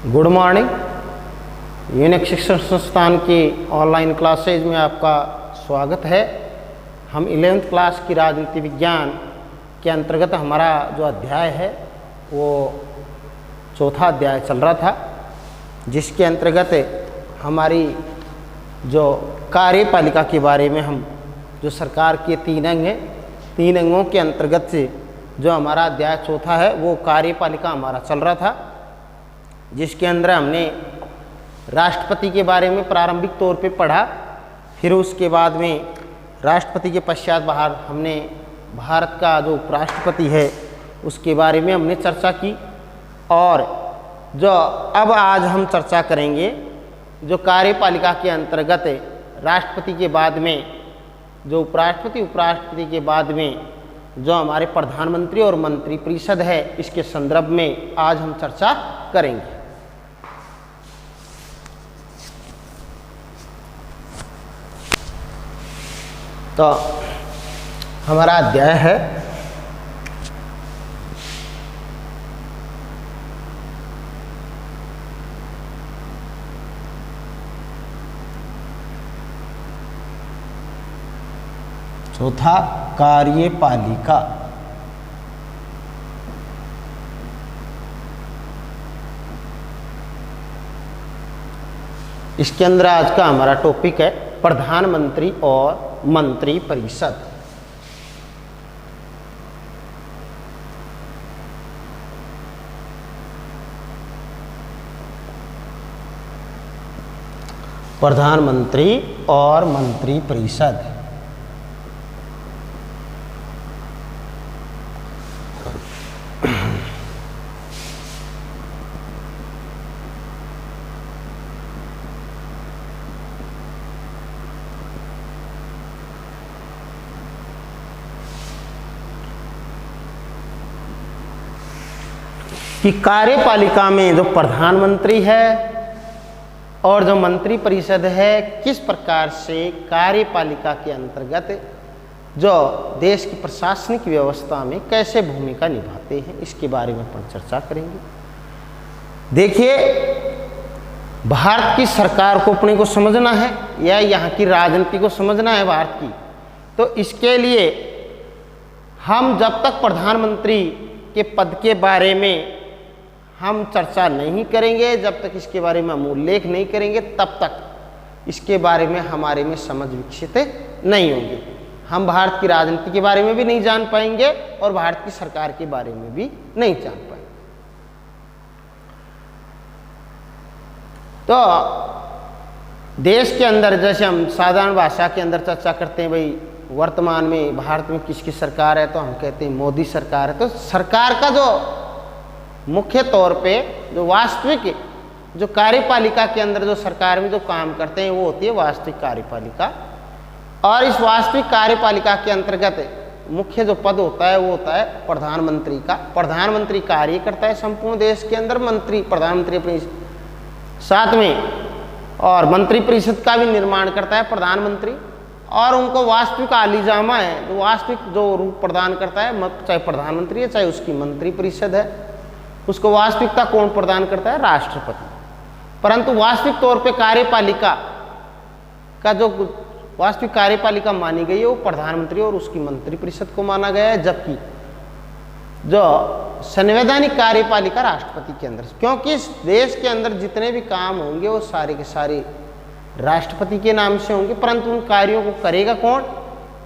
Good morning. Unique शिक्षण संस्थान की ऑनलाइन क्लासेज में आपका स्वागत है। हम 11th क्लास की राजनीति विज्ञान के अंतर्गत हमारा जो अध्याय है वो चौथा अध्याय चल रहा था, जिसके अंतर्गत हमारी जो कार्यपालिका के बारे में हम जो सरकार के 3 अंग हैं, 3 अंगों के अंतर्गत से जो हमारा अध्याय चौथा है वो कार्यपालिका हमारा चल रहा था, जिसके अंदर हमने राष्ट्रपति के बारे में प्रारंभिक तौर पे पढ़ा। फिर उसके बाद में राष्ट्रपति के पश्चात हमने भारत का जो उपराष्ट्रपति है उसके बारे में हमने चर्चा की। और जो अब आज हम चर्चा करेंगे जो कार्यपालिका के अंतर्गत राष्ट्रपति के बाद में जो उपराष्ट्रपति के बाद में जो हमारे प्रधानमंत्री और मंत्रिपरिषद है, इसके संदर्भ में आज हम चर्चा करेंगे। तो हमारा अध्याय है चौथा, कार्यपालिका। इसके अंदर आज का हमारा टॉपिक है प्रधानमंत्री और मंत्रिपरिषद। प्रधानमंत्री और मंत्रिपरिषद। कि कार्यपालिका में जो प्रधानमंत्री है और जो मंत्रिपरिषद है, किस प्रकार से कार्यपालिका के अंतर्गत जो देश की प्रशासनिक व्यवस्था में कैसे भूमिका निभाते हैं, इसके बारे में अपन चर्चा करेंगे। देखिए, भारत की सरकार को अपने को समझना है या यहाँ की राजनीति को समझना है भारत की, तो इसके लिए हम जब तक प्रधानमंत्री के पद के बारे में हम चर्चा नहीं करेंगे, जब तक इसके बारे में हम उल्लेख नहीं करेंगे, तब तक इसके बारे में हमारे में समझ विकसित नहीं होंगी। हम भारत की राजनीति के बारे में भी नहीं जान पाएंगे और भारत की सरकार के बारे में भी नहीं जान पाएंगे। तो देश के अंदर जैसे हम साधारण भाषा के अंदर चर्चा करते हैं, भाई वर्तमान में भारत में किसकी सरकार है, तो हम कहते हैं मोदी सरकार है। तो सरकार का जो मुख्य तौर पे जो वास्तविक जो कार्यपालिका के अंदर जो सरकार में जो काम करते हैं वो होती है वास्तविक कार्यपालिका। और इस वास्तविक कार्यपालिका के अंतर्गत मुख्य जो पद होता है वो होता है प्रधानमंत्री का। प्रधानमंत्री कार्य करता है संपूर्ण देश के अंदर, प्रधानमंत्री अपनी साथ में और मंत्रिपरिषद का भी निर्माण करता है प्रधानमंत्री। और उनको वास्तविक आलिजामा है, जो वास्तविक जो रूप प्रदान करता है, चाहे प्रधानमंत्री है चाहे उसकी मंत्रिपरिषद है, उसको वास्तविकता कौन प्रदान करता है? राष्ट्रपति। परंतु वास्तविक तौर पे कार्यपालिका का जो वास्तविक कार्यपालिका मानी गई है वो प्रधानमंत्री और उसकी मंत्रिपरिषद को माना गया है, जबकि जो संवैधानिक कार्यपालिका राष्ट्रपति के अंदर, क्योंकि इस देश के अंदर जितने भी काम होंगे वो सारे के सारे राष्ट्रपति के नाम से होंगे, परंतु उन कार्यों को करेगा कौन?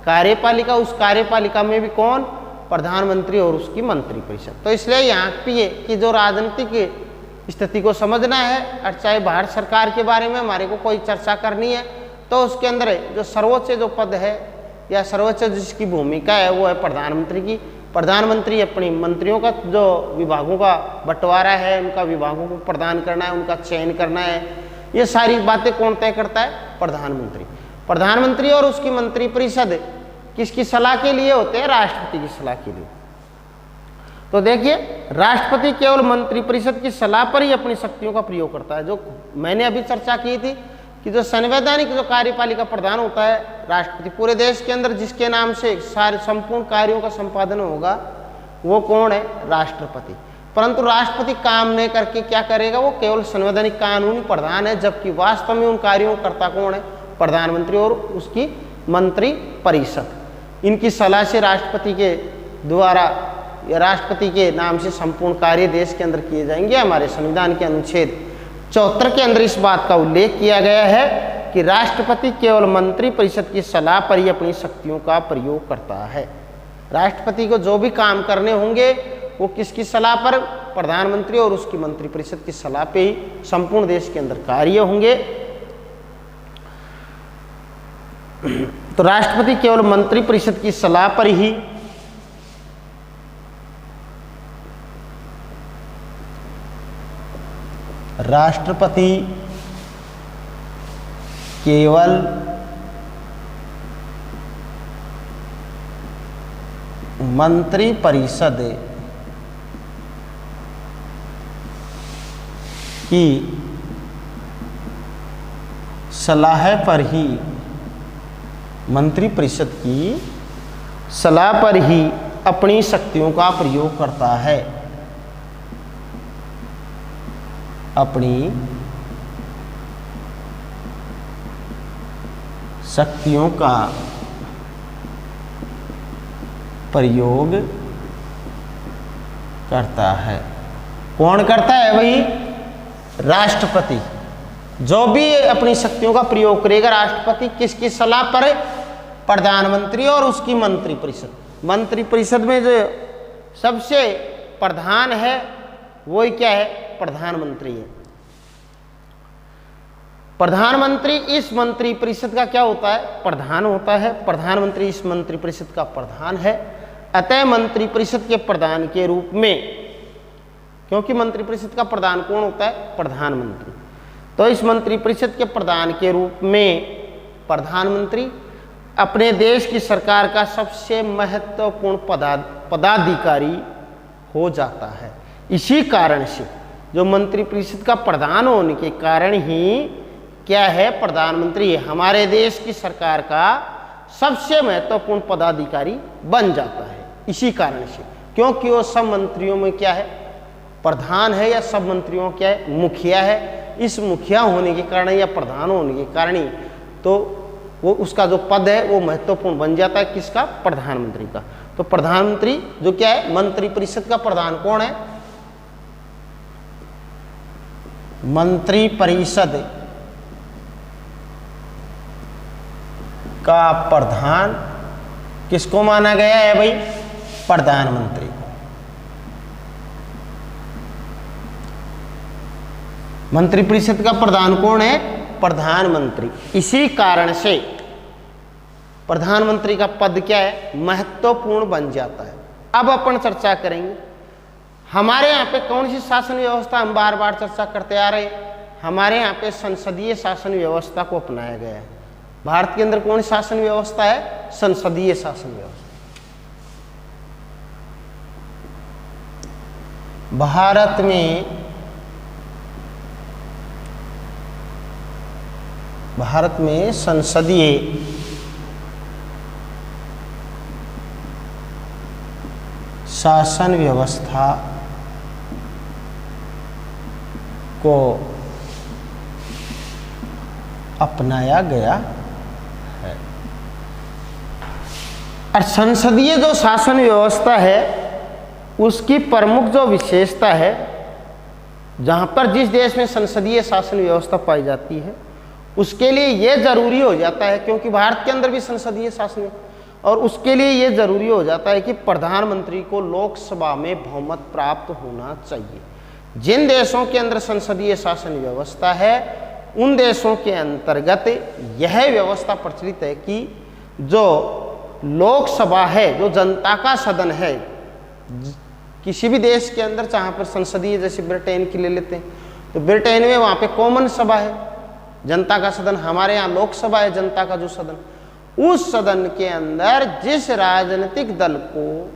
कार्यपालिका। उस कार्यपालिका में भी कौन? प्रधानमंत्री और उसकी मंत्रिपरिषद। तो इसलिए यहाँ पे कि जो राजनीतिक स्थिति को समझना है और चाहे भारत सरकार के बारे में हमारे को कोई चर्चा करनी है, तो उसके अंदर जो सर्वोच्च जो पद है या सर्वोच्च जिसकी भूमिका है वो है प्रधानमंत्री की। प्रधानमंत्री अपनी मंत्रियों का जो विभागों का बंटवारा है, उनका विभागों को प्रदान करना है, उनका चयन करना है, ये सारी बातें कौन तय करता है? प्रधानमंत्री। प्रधानमंत्री और उसकी मंत्रिपरिषद किसकी सलाह के लिए होते हैं? राष्ट्रपति की सलाह के लिए। तो देखिए, राष्ट्रपति केवल मंत्रिपरिषद की सलाह पर ही अपनी शक्तियों का प्रयोग करता है। जो मैंने अभी चर्चा की थी कि जो संवैधानिक जो कार्यपालिका प्रधान होता है राष्ट्रपति, पूरे देश के अंदर जिसके नाम से सारे संपूर्ण कार्यों का संपादन होगा वो कौन है? राष्ट्रपति। परंतु राष्ट्रपति काम नहीं करके क्या करेगा, वो केवल संवैधानिक कानूनी प्रधान है, जबकि वास्तव में उन कार्यों का कर्ता कौन है, प्रधानमंत्री और उसकी मंत्री परिषद। इनकी सलाह से राष्ट्रपति के द्वारा या राष्ट्रपति के नाम से संपूर्ण कार्य देश के अंदर किए जाएंगे। हमारे संविधान के अनुच्छेद 74 के अंदर इस बात का उल्लेख किया गया है कि राष्ट्रपति केवल मंत्री परिषद की सलाह पर ही अपनी शक्तियों का प्रयोग करता है। राष्ट्रपति को जो भी काम करने होंगे वो किसकी सलाह पर, प्रधानमंत्री और उसकी मंत्री परिषद की सलाह पे ही संपूर्ण देश के अंदर कार्य होंगे। तो राष्ट्रपति केवल मंत्री परिषद की सलाह पर ही राष्ट्रपति केवल मंत्री परिषद की सलाह पर ही, मंत्री परिषद की सलाह पर ही अपनी शक्तियों का प्रयोग करता है, अपनी शक्तियों का प्रयोग करता है। कौन करता है भाई, राष्ट्रपति। जो भी अपनी शक्तियों का प्रयोग करेगा राष्ट्रपति, किसकी सलाह पर, प्रधानमंत्री और उसकी मंत्री परिषद। मंत्री परिषद में जो सबसे प्रधान है वही क्या है, प्रधानमंत्री है। प्रधानमंत्री इस मंत्री परिषद का क्या होता है, प्रधान होता है। प्रधानमंत्री इस मंत्री परिषद का प्रधान है। अतः मंत्री परिषद के प्रधान के रूप में, क्योंकि मंत्री परिषद का प्रधान कौन होता है, प्रधानमंत्री, तो इस मंत्री परिषद के प्रधान के रूप में प्रधानमंत्री अपने देश की सरकार का सबसे महत्वपूर्ण पदाधिकारी हो जाता है। इसी कारण से जो मंत्री परिषद का प्रधान होने के कारण ही क्या है, प्रधानमंत्री हमारे देश की सरकार का सबसे महत्वपूर्ण पदाधिकारी बन जाता है। इसी कारण से, क्योंकि वो सब मंत्रियों में क्या है, प्रधान है, या सब मंत्रियों क्या है, मुखिया है। इस मुखिया होने के कारण या प्रधान होने के कारण ही तो वो उसका जो पद है वो महत्वपूर्ण बन जाता है, किसका, प्रधानमंत्री का। तो प्रधानमंत्री जो क्या है, मंत्री परिषद का प्रधान कौन है, मंत्री परिषद का प्रधान किसको माना गया है भाई, प्रधानमंत्री। मंत्री परिषद का प्रधान कौन है, प्रधानमंत्री। इसी कारण से प्रधानमंत्री का पद क्या है, महत्वपूर्ण बन जाता है। अब अपन चर्चा करेंगे हमारे यहाँ पे कौन सी शासन व्यवस्था हम बार बार चर्चा करते आ रहे हैं। हमारे यहाँ पे संसदीय शासन व्यवस्था को अपनाया गया है। भारत के अंदर कौन सी शासन व्यवस्था है, संसदीय शासन व्यवस्था। भारत में संसदीय शासन व्यवस्था को अपनाया गया है। और संसदीय जो शासन व्यवस्था है उसकी प्रमुख जो विशेषता है, जहाँ पर जिस देश में संसदीय शासन व्यवस्था पाई जाती है उसके लिए ये जरूरी हो जाता है, क्योंकि भारत के अंदर भी संसदीय शासन, और उसके लिए ये जरूरी हो जाता है कि प्रधानमंत्री को लोकसभा में बहुमत प्राप्त होना चाहिए। जिन देशों के अंदर संसदीय शासन व्यवस्था है उन देशों के अंतर्गत यह व्यवस्था प्रचलित है कि जो लोकसभा है, जो जनता का सदन है, किसी भी देश के अंदर जहाँ पर संसदीय, जैसे ब्रिटेन की ले लेते हैं तो ब्रिटेन में वहाँ पे कॉमन सभा है, जनता का सदन। हमारे यहाँ लोकसभा है, जनता का जो सदन। उस सदन के अंदर जिस राजनीतिक दल को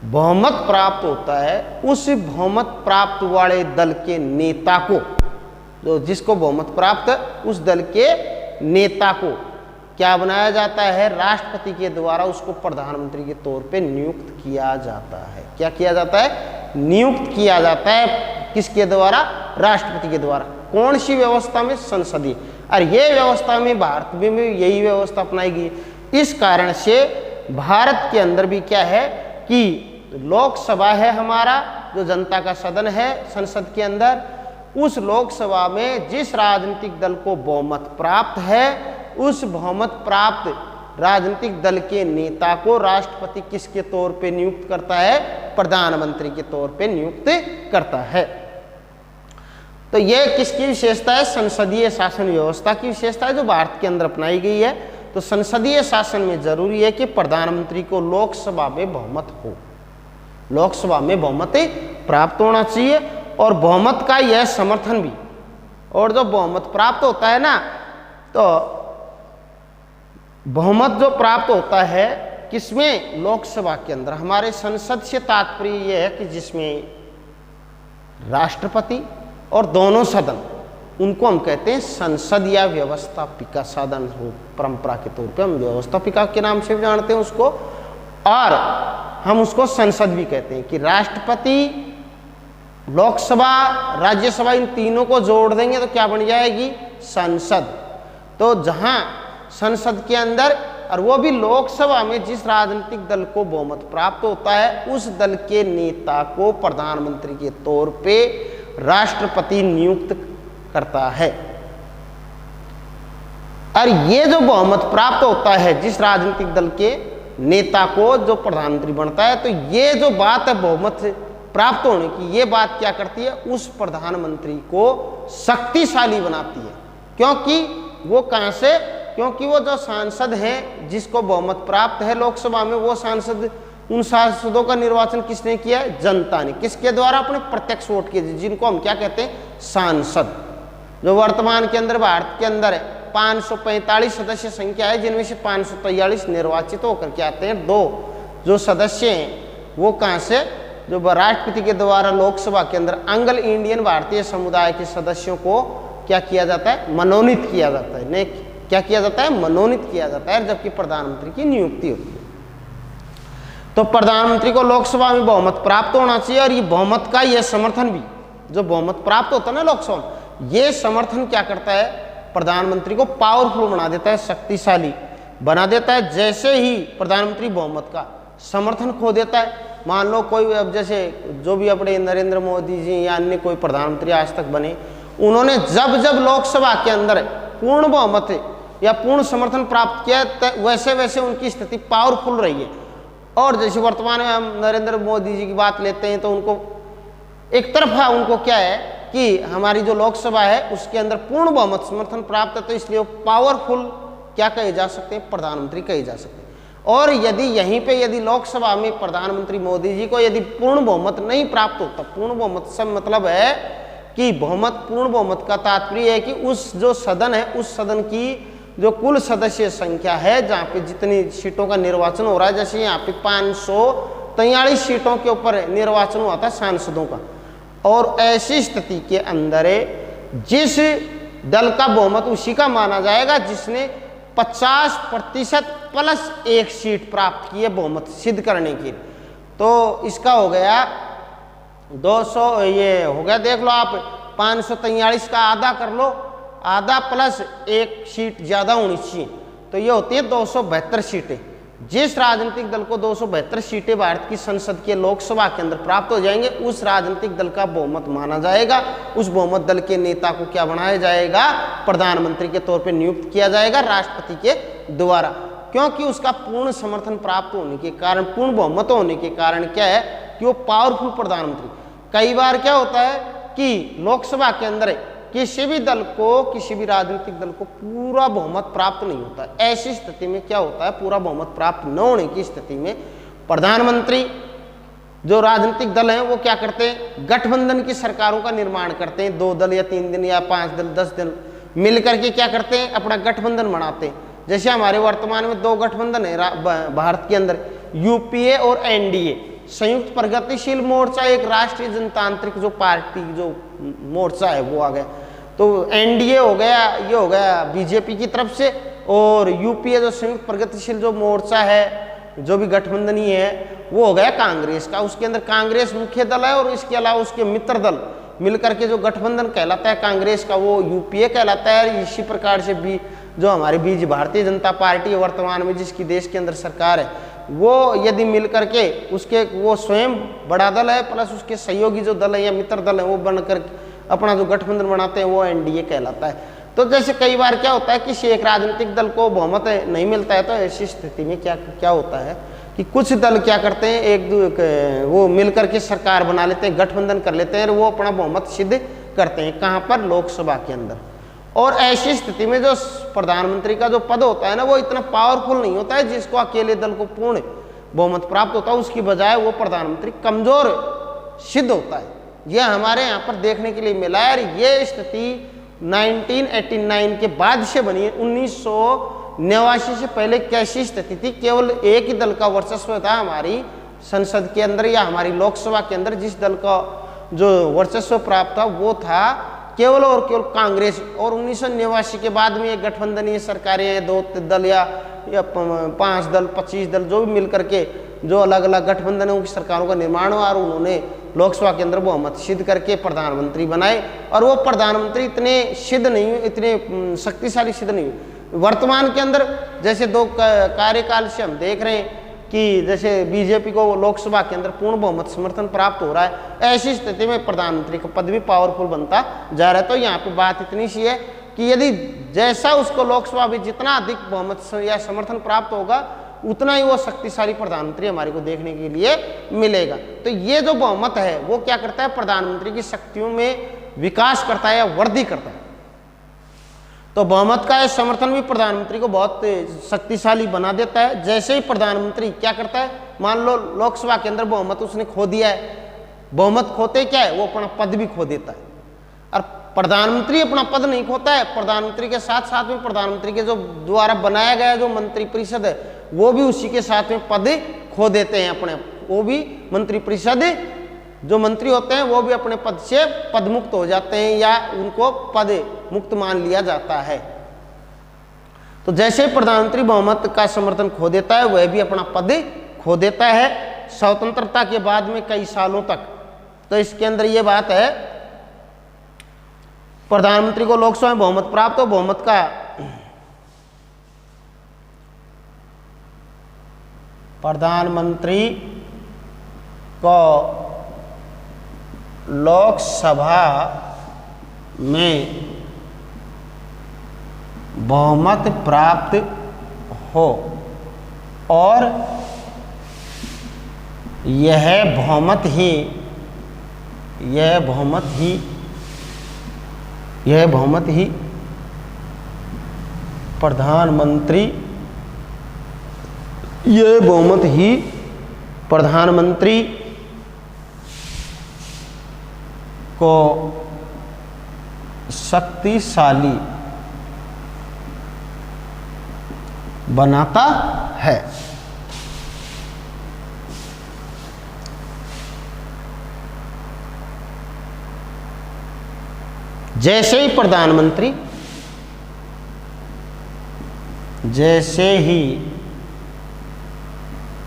बहुमत प्राप्त होता है, उस बहुमत प्राप्त वाले दल के नेता को, जो जिसको बहुमत प्राप्त है उस दल के नेता को क्या बनाया जाता है, राष्ट्रपति के द्वारा उसको प्रधानमंत्री के तौर पे नियुक्त किया जाता है। क्या किया जाता है, नियुक्त किया जाता है किसके द्वारा? राष्ट्रपति के द्वारा। कौन सी व्यवस्था में? संसदीय। और ये व्यवस्था में भारत में भी यही व्यवस्था अपनाई गई। इस कारण से भारत के अंदर भी क्या है कि लोकसभा है हमारा, जो जनता का सदन है संसद के अंदर, उस लोकसभा में जिस राजनीतिक दल को बहुमत प्राप्त है, उस बहुमत प्राप्त राजनीतिक दल के नेता को राष्ट्रपति किसके तौर पे नियुक्त करता है? प्रधानमंत्री के तौर पे नियुक्त करता है। तो यह किसकी विशेषता है? संसदीय शासन व्यवस्था की विशेषता है जो भारत के अंदर अपनाई गई है। तो संसदीय शासन में जरूरी है कि प्रधानमंत्री को लोकसभा में बहुमत हो, लोकसभा में बहुमत प्राप्त होना चाहिए, और बहुमत का यह समर्थन भी। और जो बहुमत प्राप्त होता है ना, तो बहुमत जो प्राप्त होता है किसमें? लोकसभा के अंदर। हमारे संसद से तात्पर्य यह है कि जिसमें राष्ट्रपति और दोनों सदन, उनको हम कहते हैं संसद या व्यवस्थापिका सदन हो। परंपरा के तौर पे हम व्यवस्थापिका के नाम से भी जानते हैं उसको, और हम उसको संसद भी कहते हैं। कि राष्ट्रपति, लोकसभा, राज्यसभा, इन तीनों को जोड़ देंगे तो क्या बन जाएगी? संसद। तो जहां संसद के अंदर, और वो भी लोकसभा में जिस राजनीतिक दल को बहुमत प्राप्त होता है, उस दल के नेता को प्रधानमंत्री के तौर पे राष्ट्रपति नियुक्त करता है। और ये जो बहुमत प्राप्त होता है जिस राजनीतिक दल के नेता को, जो प्रधानमंत्री बनता है, तो ये जो बात है बहुमत प्राप्त होने की, ये बात क्या करती है? उस प्रधानमंत्री को शक्तिशाली बनाती है। क्योंकि वो कहां से? क्योंकि वो जो सांसद हैं जिसको बहुमत प्राप्त है लोकसभा में, वो सांसद, उन सांसदों का निर्वाचन किसने किया है? जनता ने। किसके द्वारा? अपने प्रत्यक्ष वोट के, जिनको हम क्या कहते हैं? सांसद। जो वर्तमान के अंदर भारत के अंदर 545 सदस्य संख्या है, जिनमें से 543 निर्वाचित होकर के आते हैं। 2 जो सदस्य हैं वो कहाँ से? जो राष्ट्रपति के द्वारा लोकसभा के अंदर एंग्लो इंडियन भारतीय समुदाय के सदस्यों को क्या किया जाता है? मनोनीत किया जाता है। नहीं, क्या किया जाता है? मनोनीत किया जाता है, जबकि प्रधानमंत्री की नियुक्ति होती है। तो प्रधानमंत्री को लोकसभा में बहुमत प्राप्त होना चाहिए, और ये बहुमत का यह समर्थन भी, जो बहुमत प्राप्त होता है ना लोकसभा में, ये समर्थन क्या करता है? प्रधानमंत्री को पावरफुल बना देता है, शक्तिशाली बना देता है। जैसे ही प्रधानमंत्री बहुमत का समर्थन खो देता है, मान लो कोई, अब जैसे जो भी अपने नरेंद्र मोदी जी या अन्य कोई प्रधानमंत्री आज तक बने, उन्होंने जब जब लोकसभा के अंदर पूर्ण बहुमत या पूर्ण समर्थन प्राप्त किया, वैसे वैसे उनकी स्थिति पावरफुल रही है। और जैसे वर्तमान में हम नरेंद्र मोदी जी की बात लेते हैं, तो उनको एक तरफा उनको क्या है कि हमारी जो लोकसभा है उसके अंदर पूर्ण बहुमत समर्थन प्राप्त है, तो इसलिए वो पावरफुल क्या कहे जा सकते हैं? प्रधानमंत्री कहे जा सकते हैं। और यदि यहीं पे यदि लोकसभा में प्रधानमंत्री मोदी जी को यदि पूर्ण बहुमत नहीं प्राप्त होता, पूर्ण बहुमत से मतलब है कि बहुमत, पूर्ण बहुमत का तात्पर्य है कि उस जो सदन है, उस सदन की जो कुल सदस्य संख्या है, जहाँ पे जितनी सीटों का निर्वाचन हो रहा है, जैसे यहाँ पे 543 सीटों के ऊपर निर्वाचन हुआ था सांसदों का, और ऐसी स्थिति के अंदर जिस दल का बहुमत उसी का माना जाएगा जिसने 50% प्लस 1 सीट प्राप्त की है बहुमत सिद्ध करने की। तो इसका हो गया 200, ये हो गया, देख लो आप, 543 का आधा कर लो, आधा प्लस 1 सीट ज़्यादा होनी चाहिए, तो ये होती है 272 सीटें। जिस राजनीतिक दल को 272 सीटें भारत की संसद के लोकसभा के अंदर प्राप्त हो जाएंगे, उस राजनीतिक दल का बहुमत माना जाएगा। उस बहुमत दल के नेता को क्या बनाया जाएगा? प्रधानमंत्री के तौर पे नियुक्त किया जाएगा राष्ट्रपति के द्वारा। क्योंकि उसका पूर्ण समर्थन प्राप्त होने के कारण, पूर्ण बहुमत होने के कारण क्या है कि वो पावरफुल प्रधानमंत्री। कई बार क्या होता है कि लोकसभा के अंदर किसी भी दल को, किसी भी राजनीतिक दल को पूरा बहुमत प्राप्त नहीं होता। ऐसी स्थिति में क्या होता है? पूरा बहुमत प्राप्त न होने की स्थिति में प्रधानमंत्री, जो राजनीतिक दल हैं वो क्या करते हैं? गठबंधन की सरकारों का निर्माण करते हैं। 2 दल या 3 दिन या 5 दल 10 दल मिल करके क्या करते हैं? अपना गठबंधन बनाते हैं। जैसे हमारे वर्तमान में 2 गठबंधन है भारत के अंदर, यूपीए और एनडीए। संयुक्त प्रगतिशील मोर्चा एक राष्ट्रीय जनतांत्रिक जो पार्टी, जो मोर्चा है वो आ गया, तो एनडीए हो गया, ये हो गया बीजेपी की तरफ से, और यूपीए जो संयुक्त प्रगतिशील जो मोर्चा है, जो भी गठबंधन ही है, वो हो गया कांग्रेस का। उसके अंदर कांग्रेस मुख्य दल है और इसके अलावा उसके मित्र दल मिलकर के जो गठबंधन कहलाता है कांग्रेस का, वो यूपीए कहलाता है। इसी प्रकार से भी जो हमारे बीच भारतीय जनता पार्टी वर्तमान में जिसकी देश के अंदर सरकार है, वो यदि मिल करके उसके वो स्वयं बड़ा दल है प्लस उसके सहयोगी जो दल है या मित्र दल है वो बनकर अपना जो गठबंधन बनाते हैं वो एनडीए कहलाता है। तो जैसे कई बार क्या होता है कि एक राजनीतिक दल को बहुमत नहीं मिलता है, तो ऐसी स्थिति में क्या होता है कि कुछ दल क्या करते हैं, वो मिलकर के सरकार बना लेते हैं, गठबंधन कर लेते हैं और वो अपना बहुमत सिद्ध करते हैं। कहाँ पर? लोकसभा के अंदर। और ऐसी स्थिति में जो प्रधानमंत्री का जो पद होता है ना, वो इतना पावरफुल नहीं होता है जिसको अकेले दल को पूर्ण बहुमत प्राप्त होता है। उसकी बजाय वो प्रधानमंत्री कमजोर सिद्ध होता है। यह हमारे यहाँ पर देखने के लिए मिला है। और ये स्थिति 1989 के बाद से बनी है। 1989 से पहले कैसी स्थिति थी? केवल एक ही दल का वर्चस्व था हमारी संसद के अंदर या हमारी लोकसभा के अंदर। जिस दल का जो वर्चस्व प्राप्त था वो था केवल और केवल कांग्रेस। और 1989 के बाद में एक गठबंधनीय सरकारें, 2 दल या 5 दल 25 दल जो भी मिलकर के जो अलग अलग गठबंधनों की सरकारों का निर्माण हुआ और उन्होंने लोकसभा के अंदर बहुमत सिद्ध करके प्रधानमंत्री बनाए। और वो प्रधानमंत्री इतने सिद्ध नहीं हुए, इतने शक्तिशाली सिद्ध नहीं हुए। वर्तमान के अंदर जैसे 2 कार्यकाल से हम देख रहे हैं कि जैसे बीजेपी को लोकसभा के अंदर पूर्ण बहुमत समर्थन प्राप्त हो रहा है, ऐसी स्थिति में प्रधानमंत्री का पद भी पावरफुल बनता जा रहा है। तो यहाँ पे बात इतनी सी है कि यदि जैसा उसको लोकसभा में जितना अधिक बहुमत या समर्थन प्राप्त होगा उतना ही वो शक्तिशाली प्रधानमंत्री हमारे को देखने के लिए मिलेगा। तो ये जो बहुमत है वो क्या करता है? प्रधानमंत्री की शक्तियों में विकास करता है या वृद्धि करता है। तो बहुमत का समर्थन भी प्रधानमंत्री को बहुत शक्तिशाली बना देता है। जैसे ही प्रधानमंत्री क्या करता है, मान लो लोकसभा के अंदर बहुमत उसने खो दिया है, बहुमत खोते क्या है, वो अपना पद भी खो देता है। और प्रधानमंत्री अपना पद नहीं खोता है, प्रधानमंत्री के साथ साथ में प्रधानमंत्री के जो द्वारा बनाया गया जो मंत्रिपरिषद है वो भी उसी के साथ में पद खो देते हैं अपने। वो भी मंत्रिपरिषद जो मंत्री होते हैं वो भी अपने पद से पदमुक्त हो जाते हैं या उनको पद मुक्त मान लिया जाता है। तो जैसे प्रधानमंत्री बहुमत का समर्थन खो देता है वह भी अपना पद खो देता है स्वतंत्रता के बाद में कई सालों तक। तो इसके अंदर ये बात है, प्रधानमंत्री को लोकसभा में बहुमत प्राप्त हो, बहुमत का प्रधानमंत्री को लोकसभा में बहुमत प्राप्त हो और यह बहुमत ही प्रधानमंत्री को शक्तिशाली बनाता है। जैसे ही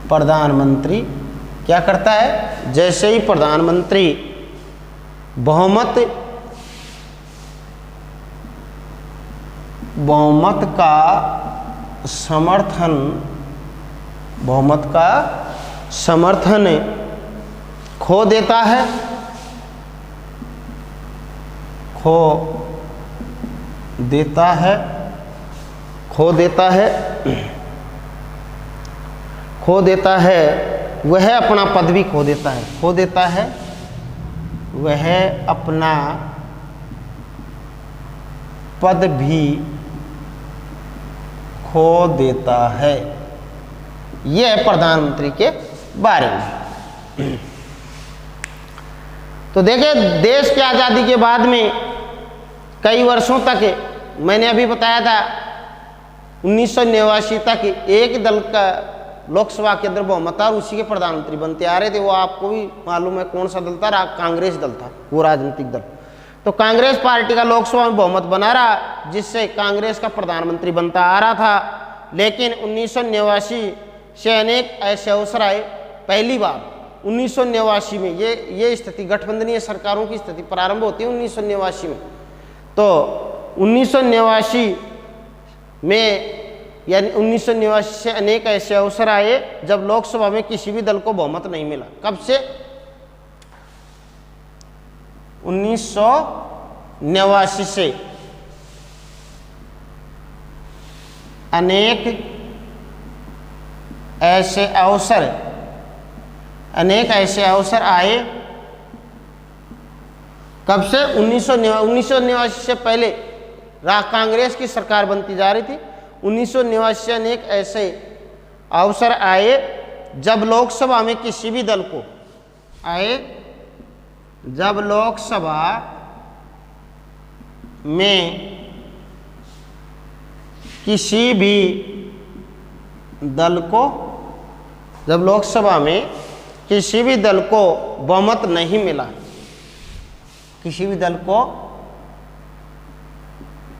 प्रधानमंत्री क्या करता है, जैसे ही प्रधानमंत्री बहुमत का समर्थन खो देता है, वह अपना पद भी खो देता है, वह अपना पद भी खो देता है। यह है प्रधानमंत्री के बारे में। तो देखिए, देश की आज़ादी के बाद में कई वर्षों तक, मैंने अभी बताया था 1989 तक एक दल का लोकसभा के अंदर बहुमत था और उसी के प्रधानमंत्री बनते आ रहे थे। वो आपको भी मालूम है कौन सा दल था, कांग्रेस दल था, वो राजनीतिक दल। तो कांग्रेस पार्टी का लोकसभा में बहुमत बना रहा जिससे कांग्रेस का प्रधानमंत्री बनता आ रहा था। लेकिन 1989 से अनेक ऐसे अवसर आए पहली बार 1989 में ये स्थिति गठबंधनीय सरकारों की स्थिति प्रारंभ होती है 1989 में। तो 1989 में यानी 1989 से अनेक ऐसे अवसर आए जब लोकसभा में किसी भी दल को बहुमत नहीं मिला। कब से? 1989 से अनेक ऐसे अवसर आए। कब से? 1989 से पहले कांग्रेस की सरकार बनती जा रही थी। 1989 से अनेक ऐसे अवसर आए जब लोकसभा में किसी भी दल को जब लोकसभा में किसी भी दल को बहुमत नहीं मिला, किसी भी दल को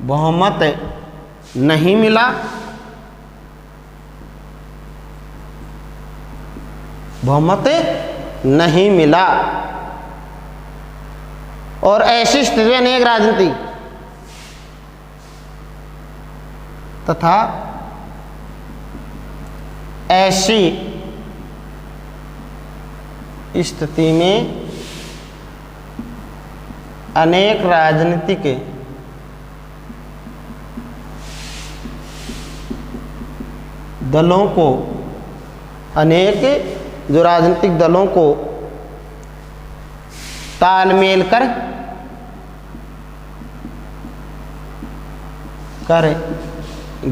बहुमत नहीं मिला, और ऐसी स्थिति में अनेक राजनीतिक तथा ऐसी स्थिति में अनेक राजनीतिक दलों को तालमेल कर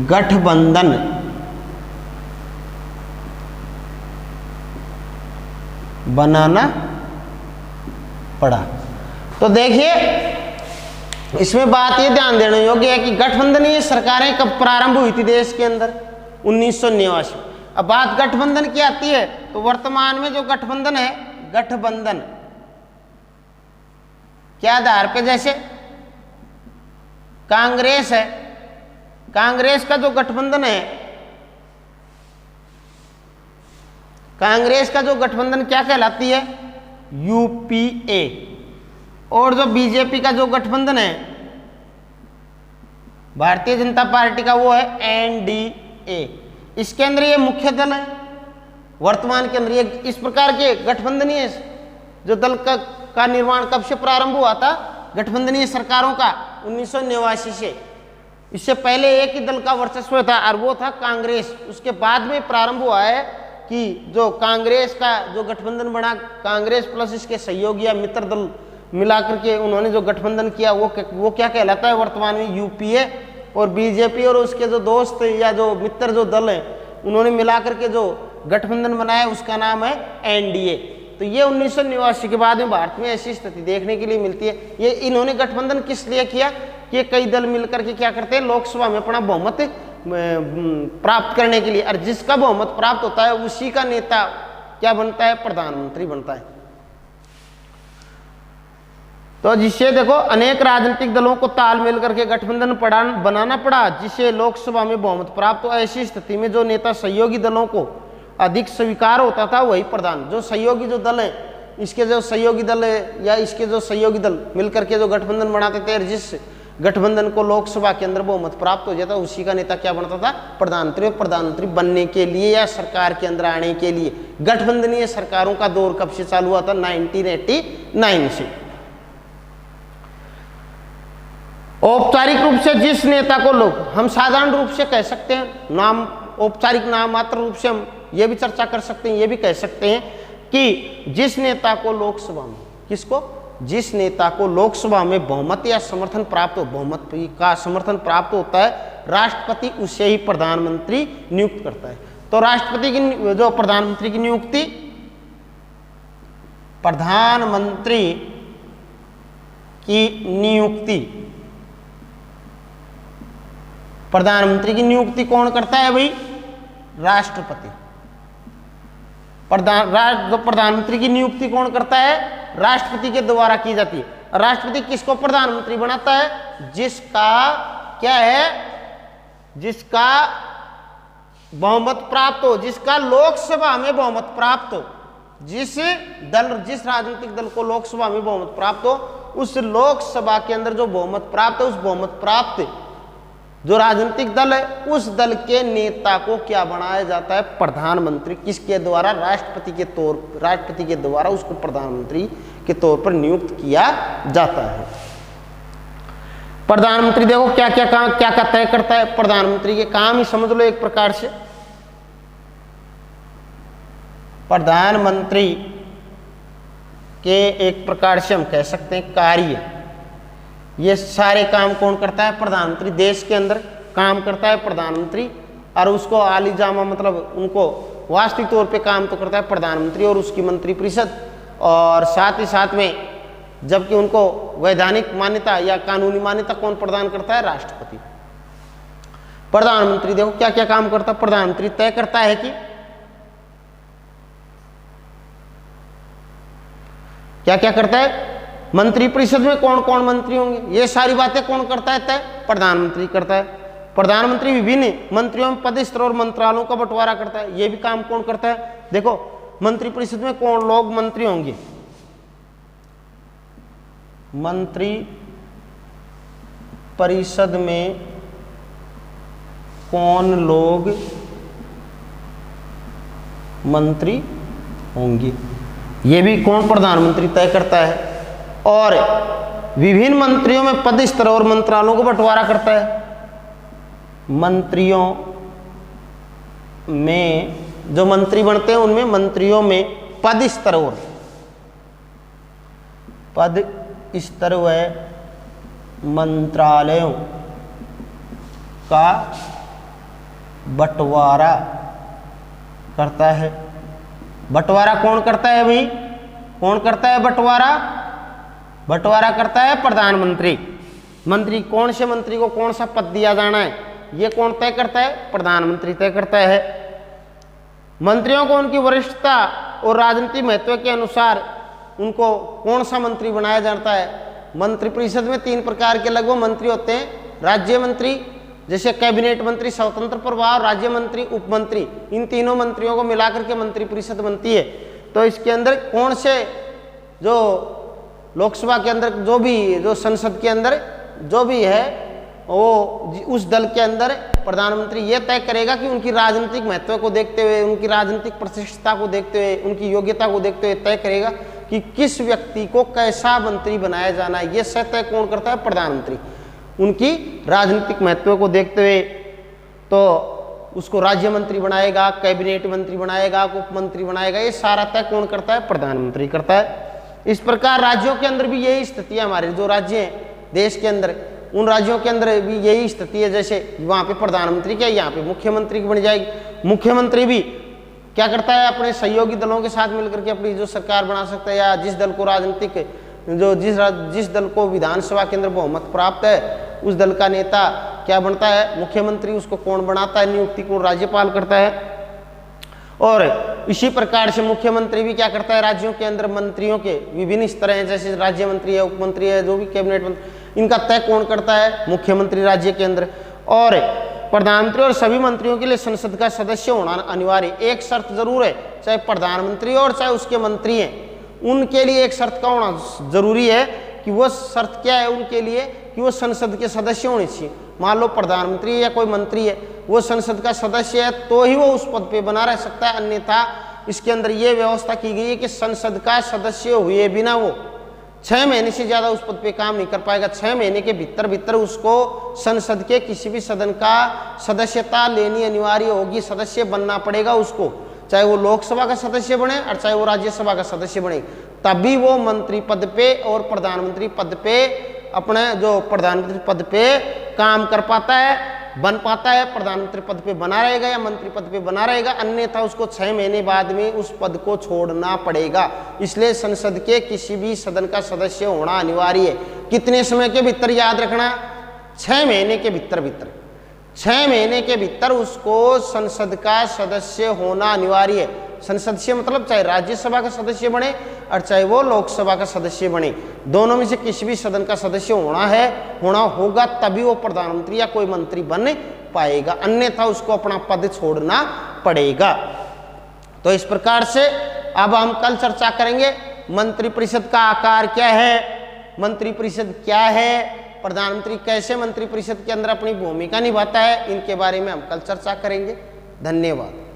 गठबंधन बनाना पड़ा। तो देखिए इसमें बात ये ध्यान देने योग्य है कि गठबंधनीय सरकारें कब प्रारंभ हुई थी देश के अंदर? 1989। अब बात गठबंधन की आती है तो वर्तमान में जो गठबंधन है, गठबंधन क्या आधार पे? जैसे कांग्रेस है, कांग्रेस का जो गठबंधन है, कांग्रेस का जो गठबंधन क्या कहलाती है? यूपीए। और जो बीजेपी का जो गठबंधन है, भारतीय जनता पार्टी का, वो है एनडीए। इसके अंदर ये मुख्य दल है वर्तमान के अंदर। ये इस प्रकार के गठबंधनीय जो दल का निर्माण कब से प्रारंभ हुआ था? गठबंधनीय सरकारों का 1989 से। इससे पहले एक ही दल का वर्चस्व था और वो था कांग्रेस। उसके बाद में प्रारंभ हुआ है कि जो कांग्रेस का जो गठबंधन बना, कांग्रेस प्लस इसके सहयोगी या मित्र दल मिलाकर के उन्होंने जो गठबंधन किया वो क्या कहलाता है वर्तमान में? यूपीए। और बीजेपी और उसके जो दोस्त या जो मित्र जो दल हैं उन्होंने मिलाकर के जो गठबंधन बनाया उसका नाम है एनडीए। तो ये 1989 के बाद में भारत में ऐसी स्थिति देखने के लिए मिलती है। ये इन्होंने गठबंधन किस लिए किया कि कई दल मिलकर के क्या करते हैं, लोकसभा में अपना बहुमत प्राप्त करने के लिए। और जिसका बहुमत प्राप्त होता है उसी का नेता क्या बनता है? प्रधानमंत्री बनता है। तो जिससे देखो अनेक राजनीतिक दलों को तालमेल करके गठबंधन बनाना पड़ा जिसे लोकसभा में बहुमत प्राप्त हो। ऐसी स्थिति में जो नेता सहयोगी दलों को अधिक स्वीकार होता था वही प्रधान। जो सहयोगी जो दल है, इसके जो सहयोगी दल है या इसके जो सहयोगी दल मिलकर के जो गठबंधन बनाते थे, जिस गठबंधन को लोकसभा के अंदर बहुमत प्राप्त हो जाता उसी का नेता क्या बनता था? प्रधानमंत्री। प्रधानमंत्री बनने के लिए या सरकार के अंदर आने के लिए गठबंधनीय सरकारों का दौर कब से चालू हुआ था? 1989 से। औपचारिक रूप से जिस नेता को लोग, हम साधारण रूप से कह सकते हैं, नाम औपचारिक नाम मात्र रूप से हम ये भी चर्चा कर सकते हैं, ये भी कह सकते हैं कि जिस नेता को लोकसभा में, किसको? जिस नेता को लोकसभा में बहुमत या समर्थन प्राप्त हो, बहुमत का समर्थन प्राप्त होता है, राष्ट्रपति उसे ही प्रधानमंत्री नियुक्त करता है। तो राष्ट्रपति की जो प्रधानमंत्री की नियुक्ति, प्रधानमंत्री की नियुक्ति कौन करता है भाई? राष्ट्रपति। प्रधानमंत्री की नियुक्ति कौन करता है? राष्ट्रपति के द्वारा की जाती है। राष्ट्रपति किसको प्रधानमंत्री बनाता है? जिसका क्या है? जिसका बहुमत प्राप्त हो, जिसका लोकसभा में बहुमत प्राप्त हो, जिस राजनीतिक दल को लोकसभा में बहुमत प्राप्त हो, उस लोकसभा के अंदर जो बहुमत प्राप्त है, उस बहुमत प्राप्त जो राजनीतिक दल है, उस दल के नेता को क्या बनाया जाता है? प्रधानमंत्री। किसके द्वारा? राष्ट्रपति के द्वारा उसको प्रधानमंत्री के तौर पर नियुक्त किया जाता है। प्रधानमंत्री देखो क्या क्या तय करता है। प्रधानमंत्री के काम ही समझ लो एक प्रकार से। प्रधानमंत्री के एक प्रकार से हम कह सकते हैं कार्य, ये सारे काम कौन करता है? प्रधानमंत्री। देश के अंदर काम करता है प्रधानमंत्री, और उसको आली जामा मतलब उनको वास्तविक तौर पे काम तो करता है प्रधानमंत्री और उसकी मंत्रिपरिषद, और साथ ही साथ में जबकि उनको वैधानिक मान्यता या कानूनी मान्यता कौन प्रदान करता है? राष्ट्रपति। प्रधानमंत्री देखो क्या क्या काम करता है। प्रधानमंत्री तय करता है कि क्या क्या करता है, मंत्रिपरिषद में कौन कौन मंत्री होंगे, ये सारी बातें कौन करता है? तय प्रधानमंत्री करता है। प्रधानमंत्री विभिन्न मंत्रियों में पद स्तर और मंत्रालयों का बंटवारा करता है, ये भी काम कौन करता है? देखो मंत्रिपरिषद में कौन लोग मंत्री होंगे, मंत्री परिषद में कौन लोग मंत्री होंगे, ये भी कौन? प्रधानमंत्री तय करता है। और विभिन्न मंत्रियों में पद स्तर और मंत्रालयों को बंटवारा करता है। मंत्रियों में जो मंत्री बनते हैं उनमें मंत्रियों में पद स्तर व मंत्रालयों का बंटवारा करता है। बंटवारा कौन करता है भाई? कौन करता है बंटवारा? बंटवारा करता है प्रधानमंत्री। मंत्री कौन से मंत्री को कौन सा पद दिया जाना है, ये कौन तय करता है? प्रधानमंत्री तय करता है। मंत्रियों को उनकी वरिष्ठता और राजनीतिक महत्व के अनुसार उनको कौन सा मंत्री बनाया जाता है? मंत्रिपरिषद में 3 प्रकार के लगभग मंत्री होते हैं। राज्य मंत्री जैसे कैबिनेट मंत्री, स्वतंत्र प्रभार, राज्य मंत्री, उप मंत्री, इन तीनों मंत्रियों को मिलाकर के मंत्रिपरिषद बनती है। तो इसके अंदर कौन से जो लोकसभा के अंदर जो संसद के अंदर जो भी है वो उस दल के अंदर प्रधानमंत्री ये तय करेगा कि उनकी राजनीतिक महत्व को देखते हुए, उनकी राजनीतिक प्रतिष्ठा को देखते हुए, उनकी योग्यता को देखते हुए तय करेगा कि किस व्यक्ति को कैसा मंत्री बनाया जाना है। ये तय कौन करता है? प्रधानमंत्री। उनकी राजनीतिक महत्व को देखते हुए तो उसको राज्य मंत्री बनाएगा, कैबिनेट मंत्री बनाएगा, उप मंत्री बनाएगा, ये सारा तय कौन करता है? प्रधानमंत्री करता है। इस प्रकार राज्यों के अंदर भी यही स्थिति है। हमारे जो राज्य हैं देश के अंदर, उन राज्यों के अंदर भी यही स्थिति है। जैसे वहाँ पे प्रधानमंत्री क्या, यहाँ पे मुख्यमंत्री की बन जाएगी। मुख्यमंत्री भी क्या करता है? अपने सहयोगी दलों के साथ मिलकर के अपनी जो सरकार बना सकता है, या जिस दल को राजनीतिक जिस दल को विधानसभा के अंदर बहुमत प्राप्त है उस दल का नेता क्या बनता है? मुख्यमंत्री। उसको कौन बनाता है? नियुक्ति को राज्यपाल करता है। और इसी प्रकार से मुख्यमंत्री भी क्या करता है? राज्यों के अंदर मंत्रियों के विभिन्न स्तर हैं, जैसे राज्य मंत्री है, उप मंत्री है, जो भी कैबिनेट मंत्री, इनका तय कौन करता है? मुख्यमंत्री राज्य के अंदर। और प्रधानमंत्री और सभी मंत्रियों के लिए संसद का सदस्य होना अनिवार्य। एक शर्त जरूर है, चाहे प्रधानमंत्री और चाहे उसके मंत्री हैं, उनके लिए एक शर्त का होना जरूरी है कि वो शर्त क्या है उनके लिए? कि वो संसद के सदस्य होने चाहिए। मान लो प्रधानमंत्री या कोई मंत्री है, वो संसद का सदस्य है तो ही वो उस पद पे बना रह सकता है, अन्यथा इसके अंदर ये व्यवस्था की गई है कि संसद का सदस्य हुए बिना वो 6 महीने से ज़्यादा उस पद पे काम नहीं कर पाएगा। 6 महीने के भीतर उसको संसद के किसी भी सदन का सदस्यता लेनी अनिवार्य होगी, सदस्य बनना पड़ेगा उसको, चाहे वो लोकसभा का सदस्य बने और चाहे वो राज्यसभा का सदस्य बने, तभी वो मंत्री पद पे और प्रधानमंत्री पद पे अपने जो प्रधानमंत्री पद पे काम कर पाता है, बन पाता है, प्रधानमंत्री पद पे बना रहेगा या मंत्री पद पे बना रहेगा, अन्यथा उसको 6 महीने बाद में उस पद को छोड़ना पड़ेगा। इसलिए संसद के किसी भी सदन का सदस्य होना अनिवार्य है। कितने समय के भीतर? याद रखना, 6 महीने के भीतर 6 महीने के भीतर उसको संसद का सदस्य होना अनिवार्य है। संसद से मतलब चाहे राज्यसभा का सदस्य बने और चाहे वो लोकसभा का सदस्य बने, दोनों में से किसी भी सदन का सदस्य होना होगा, तभी वो प्रधानमंत्री या कोई मंत्री बन पाएगा, अन्यथा उसको अपना पद छोड़ना पड़ेगा। तो इस प्रकार से अब हम कल चर्चा करेंगे मंत्रिपरिषद का आकार क्या है, मंत्रिपरिषद क्या है, प्रधानमंत्री कैसे मंत्रिपरिषद के अंदर अपनी भूमिका निभाता है, इनके बारे में हम कल चर्चा करेंगे। धन्यवाद।